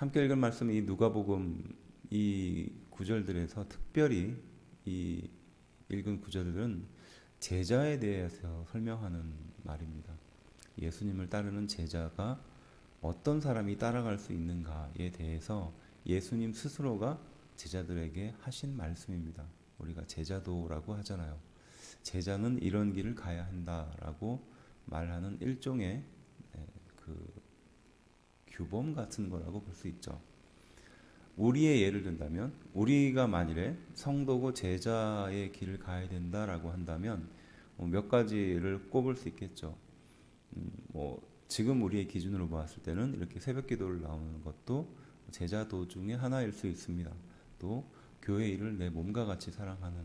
함께 읽은 말씀은 이 누가복음 이 구절들에서 특별히 이 읽은 구절들은 제자에 대해서 설명하는 말입니다. 예수님을 따르는 제자가 어떤 사람이 따라갈 수 있는가에 대해서 예수님 스스로가 제자들에게 하신 말씀입니다. 우리가 제자도라고 하잖아요. 제자는 이런 길을 가야 한다라고 말하는 일종의 그 규범 같은 거라고 볼 수 있죠. 우리의 예를 든다면 우리가 만일에 성도고 제자의 길을 가야 된다라고 한다면 몇 가지를 꼽을 수 있겠죠. 지금 우리의 기준으로 봤을 때는 이렇게 새벽 기도를 나오는 것도 제자도 중에 하나일 수 있습니다. 또 교회 일을 내 몸과 같이 사랑하는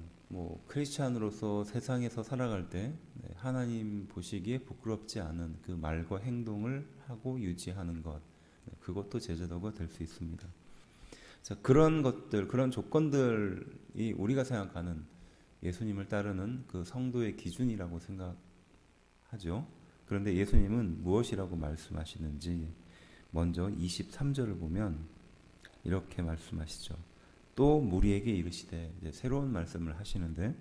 크리스찬으로서 세상에서 살아갈 때 하나님 보시기에 부끄럽지 않은 그 말과 행동을 하고 유지하는 것, 그것도 제자도가 될 수 있습니다. 자, 그런 것들, 그런 조건들이 우리가 생각하는 예수님을 따르는 그 성도의 기준이라고 생각하죠. 그런데 예수님은 무엇이라고 말씀하시는지 먼저 23절을 보면 이렇게 말씀하시죠. 또 무리에게 이르시되, 이제 새로운 말씀을 하시는데,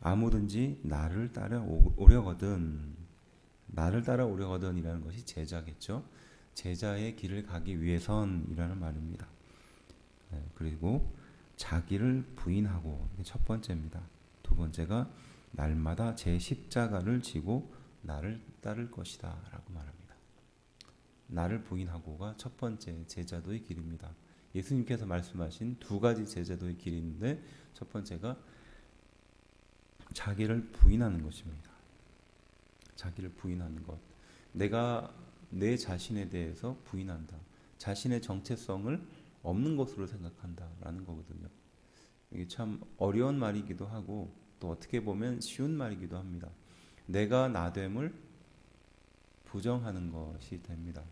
아무든지 나를 따라오려거든, 나를 따라오려거든이라는 것이 제자겠죠. 제자의 길을 가기 위해선이라는 말입니다. 그리고 자기를 부인하고, 이게 첫 번째입니다. 두 번째가 날마다 제 십자가를 지고 나를 따를 것이다 라고 말합니다. 나를 부인하고가 첫 번째 제자도의 길입니다. 예수님께서 말씀하신 두 가지 제자도의 길이 있는데, 첫 번째가 자기를 부인하는 것입니다. 자기를 부인하는 것. 내가 내 자신에 대해서 부인한다. 자신의 정체성을 없는 것으로 생각한다라는 거거든요. 이게 참 어려운 말이기도 하고 또 어떻게 보면 쉬운 말이기도 합니다. 내가 나됨을 부정하는 것이 됩니다.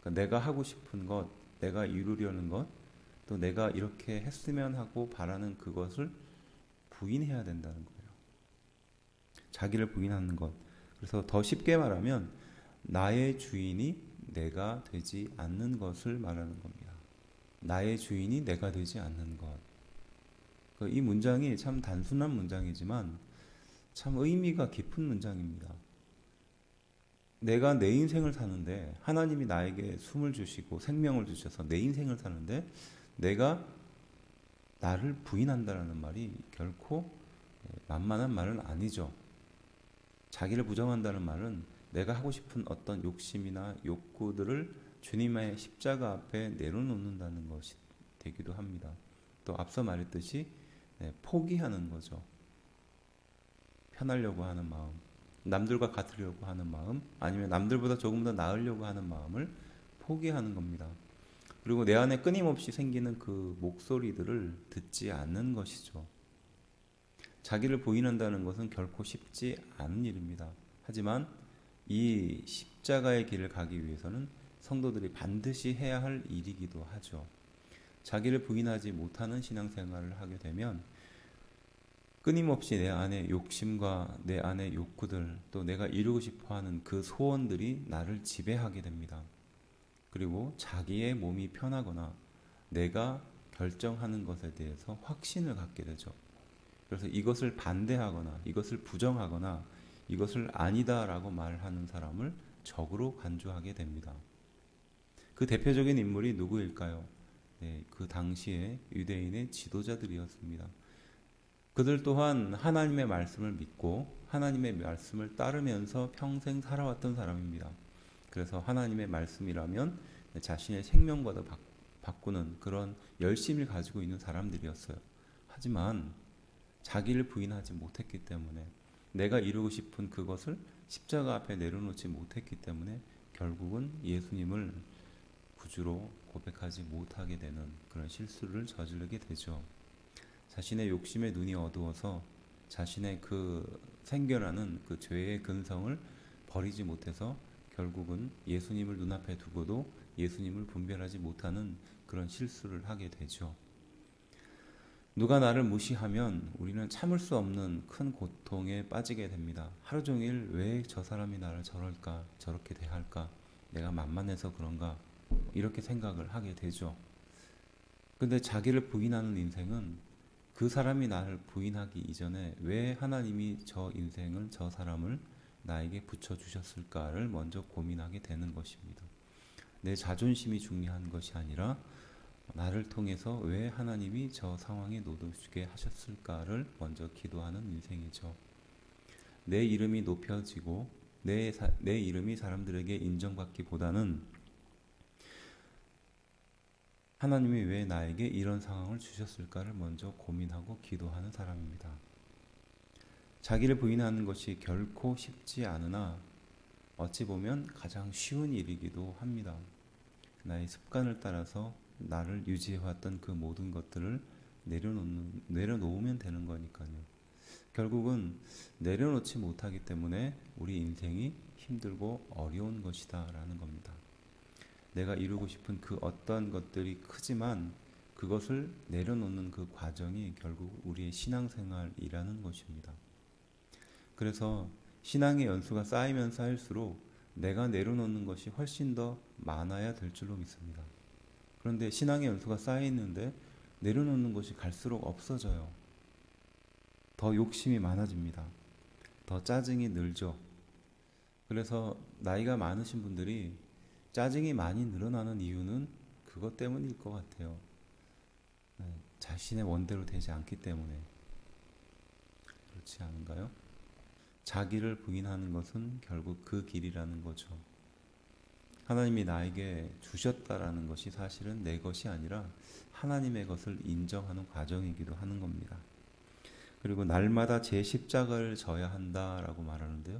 그러니까 내가 하고 싶은 것, 내가 이루려는 것, 또 내가 이렇게 했으면 하고 바라는 그것을 부인해야 된다는 거예요. 자기를 부인하는 것. 그래서 더 쉽게 말하면 나의 주인이 내가 되지 않는 것을 말하는 겁니다. 나의 주인이 내가 되지 않는 것. 이 문장이 참 단순한 문장이지만 참 의미가 깊은 문장입니다. 내가 내 인생을 사는데, 하나님이 나에게 숨을 주시고 생명을 주셔서 내 인생을 사는데 내가 나를 부인한다는 말이 결코 만만한 말은 아니죠. 자기를 부정한다는 말은 내가 하고 싶은 어떤 욕심이나 욕구들을 주님의 십자가 앞에 내려놓는다는 것이 되기도 합니다. 또 앞서 말했듯이 포기하는 거죠. 편하려고 하는 마음, 남들과 같으려고 하는 마음, 아니면 남들보다 조금 더 나으려고 하는 마음을 포기하는 겁니다. 그리고 내 안에 끊임없이 생기는 그 목소리들을 듣지 않는 것이죠. 자기를 부인한다는 것은 결코 쉽지 않은 일입니다. 하지만 이 십자가의 길을 가기 위해서는 성도들이 반드시 해야 할 일이기도 하죠. 자기를 부인하지 못하는 신앙생활을 하게 되면 끊임없이 내 안의 욕심과 내 안의 욕구들, 또 내가 이루고 싶어하는 그 소원들이 나를 지배하게 됩니다. 그리고 자기의 몸이 편하거나 내가 결정하는 것에 대해서 확신을 갖게 되죠. 그래서 이것을 반대하거나 이것을 부정하거나 이것을 아니다라고 말하는 사람을 적으로 간주하게 됩니다. 그 대표적인 인물이 누구일까요? 그 당시에 유대인의 지도자들이었습니다. 그들 또한 하나님의 말씀을 믿고 하나님의 말씀을 따르면서 평생 살아왔던 사람입니다. 그래서 하나님의 말씀이라면 자신의 생명과도 바꾸는 그런 열심을 가지고 있는 사람들이었어요. 하지만 자기를 부인하지 못했기 때문에, 내가 이루고 싶은 그것을 십자가 앞에 내려놓지 못했기 때문에 결국은 예수님을 구주로 고백하지 못하게 되는 그런 실수를 저지르게 되죠. 자신의 욕심에 눈이 어두워서 자신의 그 생겨나는 그 죄의 근성을 버리지 못해서 결국은 예수님을 눈앞에 두고도 예수님을 분별하지 못하는 그런 실수를 하게 되죠. 누가 나를 무시하면 우리는 참을 수 없는 큰 고통에 빠지게 됩니다. 하루 종일 왜 저 사람이 나를 저럴까, 저렇게 대할까, 내가 만만해서 그런가, 이렇게 생각을 하게 되죠. 근데 자기를 부인하는 인생은 그 사람이 나를 부인하기 이전에 왜 하나님이 저 인생을, 저 사람을 나에게 붙여주셨을까를 먼저 고민하게 되는 것입니다. 내 자존심이 중요한 것이 아니라 나를 통해서 왜 하나님이 저 상황에 놓여지게 하셨을까를 먼저 기도하는 인생이죠. 내 이름이 높여지고 내 이름이 사람들에게 인정받기보다는 하나님이 왜 나에게 이런 상황을 주셨을까를 먼저 고민하고 기도하는 사람입니다. 자기를 부인하는 것이 결코 쉽지 않으나 어찌 보면 가장 쉬운 일이기도 합니다. 나의 습관을 따라서 나를 유지해왔던 그 모든 것들을 내려놓으면 되는 거니까요. 결국은 내려놓지 못하기 때문에 우리 인생이 힘들고 어려운 것이다 라는 겁니다. 내가 이루고 싶은 그 어떤 것들이 크지만 그것을 내려놓는 그 과정이 결국 우리의 신앙생활이라는 것입니다. 그래서 신앙의 연수가 쌓이면 쌓일수록 내가 내려놓는 것이 훨씬 더 많아야 될 줄로 믿습니다. 그런데 신앙의 연수가 쌓이는데 내려놓는 것이 갈수록 없어져요. 더 욕심이 많아집니다. 더 짜증이 늘죠. 그래서 나이가 많으신 분들이 짜증이 많이 늘어나는 이유는 그것 때문일 것 같아요. 자신의 원대로 되지 않기 때문에. 그렇지 않은가요? 자기를 부인하는 것은 결국 그 길이라는 거죠. 하나님이 나에게 주셨다라는 것이 사실은 내 것이 아니라 하나님의 것을 인정하는 과정이기도 하는 겁니다. 그리고 날마다 제 십자가를 져야 한다라고 말하는데요.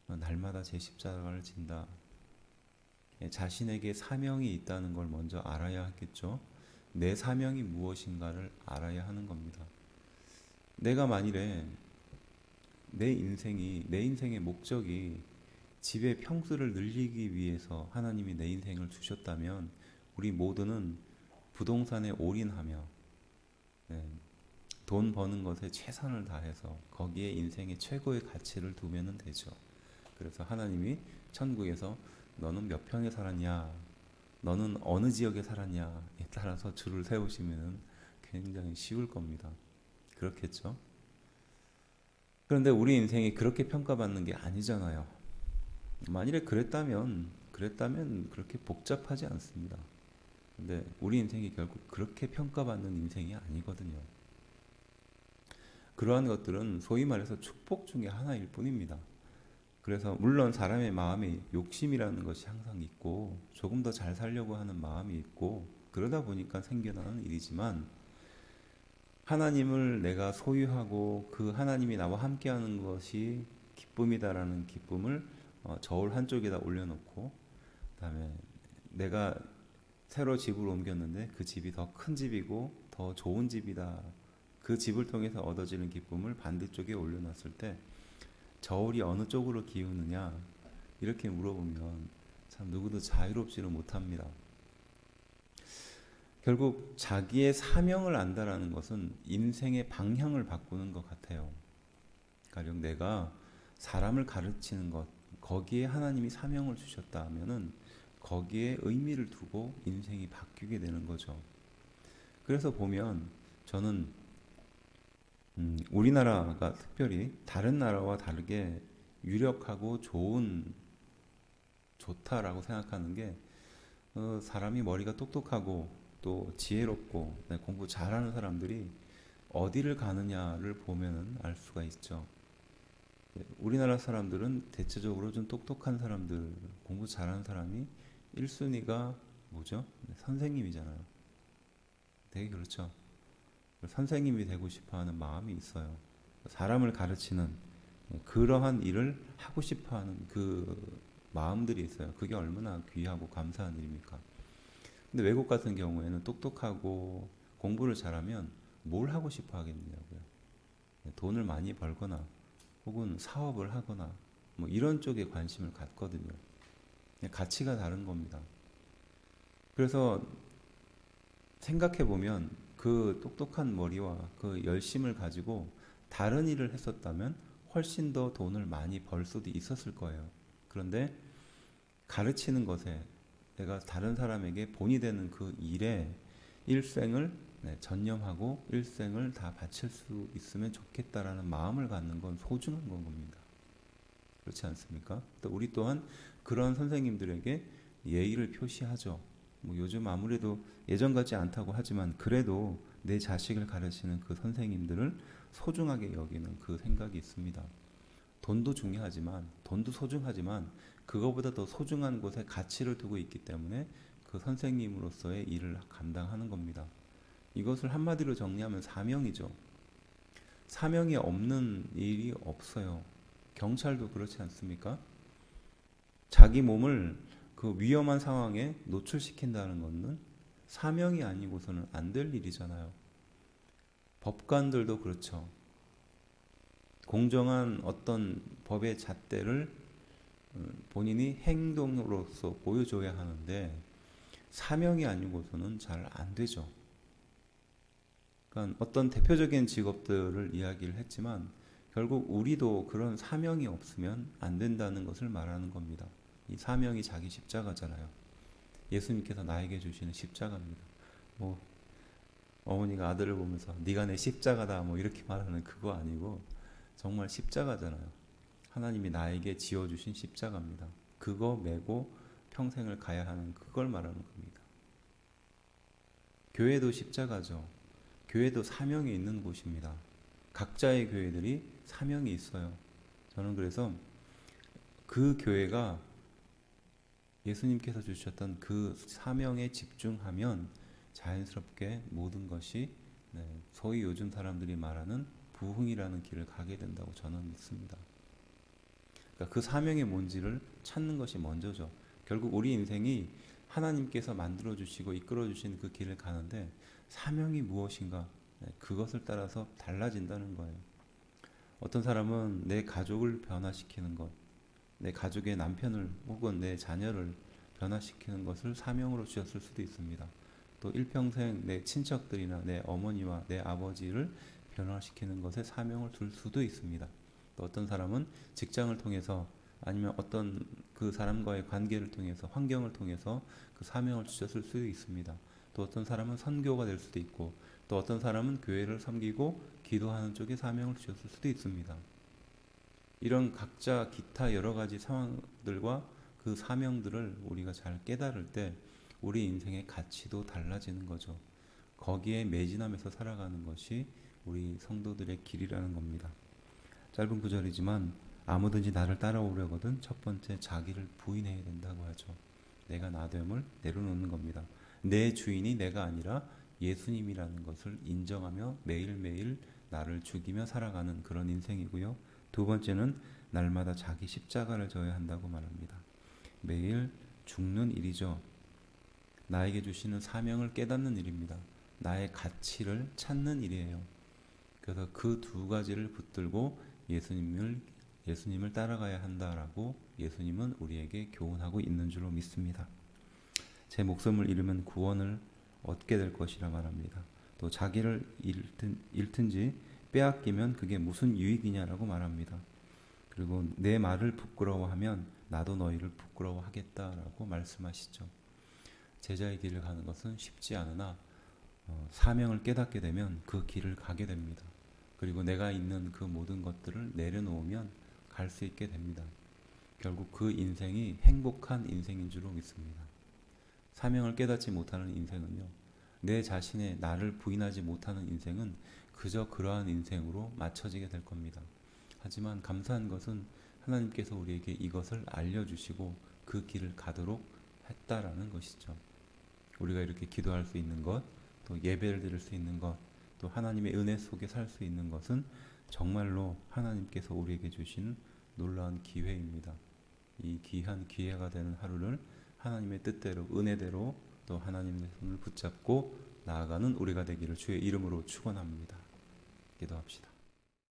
날마다 제 십자가를 진다. 자신에게 사명이 있다는 걸 먼저 알아야 하겠죠. 내 사명이 무엇인가를 알아야 하는 겁니다. 내가 만일에 내 인생의 목적이 집의 평수를 늘리기 위해서 하나님이 내 인생을 주셨다면 우리 모두는 부동산에 올인하며 돈 버는 것에 최선을 다해서 거기에 인생의 최고의 가치를 두면 되죠. 그래서 하나님이 천국에서 너는 몇 평에 살았냐, 너는 어느 지역에 살았냐에 따라서 줄을 세우시면 굉장히 쉬울 겁니다. 그렇겠죠? 그런데 우리 인생이 그렇게 평가받는 게 아니잖아요. 만일에 그랬다면 그렇게 복잡하지 않습니다. 근데 우리 인생이 결국 그렇게 평가받는 인생이 아니거든요. 그러한 것들은 소위 말해서 축복 중에 하나일 뿐입니다. 그래서 물론 사람의 마음에 욕심이라는 것이 항상 있고 조금 더 잘 살려고 하는 마음이 있고 그러다 보니까 생겨나는 일이지만 하나님을 내가 소유하고 그 하나님이 나와 함께하는 것이 기쁨이다라는 기쁨을 저울 한쪽에다 올려놓고 그다음에 내가 새로 집을 옮겼는데 그 집이 더 큰 집이고 더 좋은 집이다. 그 집을 통해서 얻어지는 기쁨을 반대쪽에 올려놨을 때 저울이 어느 쪽으로 기우느냐 이렇게 물어보면 참 누구도 자유롭지는 못합니다. 결국 자기의 사명을 안다라는 것은 인생의 방향을 바꾸는 것 같아요. 가령 내가 사람을 가르치는 것 거기에 하나님이 사명을 주셨다 하면은 거기에 의미를 두고 인생이 바뀌게 되는 거죠. 그래서 보면 저는 우리나라가 특별히 다른 나라와 다르게 유력하고 좋다라고 생각하는 게 사람이 머리가 똑똑하고 또 지혜롭고 공부 잘하는 사람들이 어디를 가느냐를 보면은 알 수가 있죠. 우리나라 사람들은 대체적으로 좀 똑똑한 사람들, 공부 잘하는 사람이 1순위가 뭐죠? 선생님이잖아요. 되게 그렇죠. 선생님이 되고 싶어하는 마음이 있어요. 사람을 가르치는 그러한 일을 하고 싶어하는 그 마음들이 있어요. 그게 얼마나 귀하고 감사한 일입니까? 근데 외국 같은 경우에는 똑똑하고 공부를 잘하면 뭘 하고 싶어 하겠느냐고요. 돈을 많이 벌거나 혹은 사업을 하거나 뭐 이런 쪽에 관심을 갖거든요. 가치가 다른 겁니다. 그래서 생각해 보면 그 똑똑한 머리와 그 열심을 가지고 다른 일을 했었다면 훨씬 더 돈을 많이 벌 수도 있었을 거예요. 그런데 가르치는 것에 내가 다른 사람에게 본이 되는 그 일에 일생을 전념하고 일생을 다 바칠 수 있으면 좋겠다라는 마음을 갖는 건 소중한 건 겁니다. 그렇지 않습니까? 또 우리 또한 그런 선생님들에게 예의를 표시하죠. 뭐 요즘 아무래도 예전 같지 않다고 하지만 그래도 내 자식을 가르치는 그 선생님들을 소중하게 여기는 그 생각이 있습니다. 돈도 중요하지만, 돈도 소중하지만 그거보다 더 소중한 곳에 가치를 두고 있기 때문에 그 선생님으로서의 일을 감당하는 겁니다. 이것을 한마디로 정리하면 사명이죠. 사명이 없는 일이 없어요. 경찰도 그렇지 않습니까? 자기 몸을 그 위험한 상황에 노출시킨다는 것은 사명이 아니고서는 안 될 일이잖아요. 법관들도 그렇죠. 공정한 어떤 법의 잣대를 본인이 행동으로서 보여줘야 하는데 사명이 아니고서는 잘 안 되죠. 그러니까 어떤 대표적인 직업들을 이야기를 했지만 결국 우리도 그런 사명이 없으면 안 된다는 것을 말하는 겁니다. 이 사명이 자기 십자가잖아요. 예수님께서 나에게 주시는 십자가입니다. 뭐 어머니가 아들을 보면서 네가 내 십자가다 뭐 이렇게 말하는 그거 아니고 정말 십자가잖아요. 하나님이 나에게 지어주신 십자가입니다. 그거 메고 평생을 가야 하는 그걸 말하는 겁니다. 교회도 십자가죠. 교회도 사명이 있는 곳입니다. 각자의 교회들이 사명이 있어요. 저는 그래서 그 교회가 예수님께서 주셨던 그 사명에 집중하면 자연스럽게 모든 것이 소위 요즘 사람들이 말하는 부흥이라는 길을 가게 된다고 저는 믿습니다. 그러니까 그 사명이 뭔지를 찾는 것이 먼저죠. 결국 우리 인생이 하나님께서 만들어주시고 이끌어주신 그 길을 가는데 사명이 무엇인가 그것을 따라서 달라진다는 거예요. 어떤 사람은 내 가족을 변화시키는 것, 내 가족의 남편을 혹은 내 자녀를 변화시키는 것을 사명으로 주셨을 수도 있습니다. 또 일평생 내 친척들이나 내 어머니와 내 아버지를 변화시키는 것에 사명을 둘 수도 있습니다. 또 어떤 사람은 직장을 통해서 아니면 어떤 그 사람과의 관계를 통해서 환경을 통해서 그 사명을 주셨을 수도 있습니다. 또 어떤 사람은 선교가 될 수도 있고 또 어떤 사람은 교회를 섬기고 기도하는 쪽에 사명을 주셨을 수도 있습니다. 이런 각자 기타 여러 가지 상황들과 그 사명들을 우리가 잘 깨달을 때 우리 인생의 가치도 달라지는 거죠. 거기에 매진하면서 살아가는 것이 우리 성도들의 길이라는 겁니다. 짧은 구절이지만 아무든지 나를 따라오려거든 첫 번째 자기를 부인해야 된다고 하죠. 내가 나됨을 내려놓는 겁니다. 내 주인이 내가 아니라 예수님이라는 것을 인정하며 매일매일 나를 죽이며 살아가는 그런 인생이고요. 두 번째는 날마다 자기 십자가를 져야 한다고 말합니다. 매일 죽는 일이죠. 나에게 주시는 사명을 깨닫는 일입니다. 나의 가치를 찾는 일이에요. 그래서 그 두 가지를 붙들고 예수님을 따라가야 한다라고 예수님은 우리에게 교훈하고 있는 줄로 믿습니다. 제 목숨을 잃으면 구원을 얻게 될 것이라 말합니다. 또 자기를 잃든지 빼앗기면 그게 무슨 유익이냐라고 말합니다. 그리고 내 말을 부끄러워하면 나도 너희를 부끄러워하겠다라고 말씀하시죠. 제자의 길을 가는 것은 쉽지 않으나 사명을 깨닫게 되면 그 길을 가게 됩니다. 그리고 내가 있는 그 모든 것들을 내려놓으면 갈 수 있게 됩니다. 결국 그 인생이 행복한 인생인 줄로 믿습니다. 사명을 깨닫지 못하는 인생은요, 내 자신의 나를 부인하지 못하는 인생은 그저 그러한 인생으로 맞춰지게 될 겁니다. 하지만 감사한 것은 하나님께서 우리에게 이것을 알려주시고 그 길을 가도록 했다라는 것이죠. 우리가 이렇게 기도할 수 있는 것, 또 예배를 드릴 수 있는 것, 또 하나님의 은혜 속에 살 수 있는 것은 정말로 하나님께서 우리에게 주신 놀라운 기회입니다. 이 귀한 기회가 되는 하루를 하나님의 뜻대로 은혜대로 또 하나님의 손을 붙잡고 나아가는 우리가 되기를 주의 이름으로 축원합니다. 기도합시다.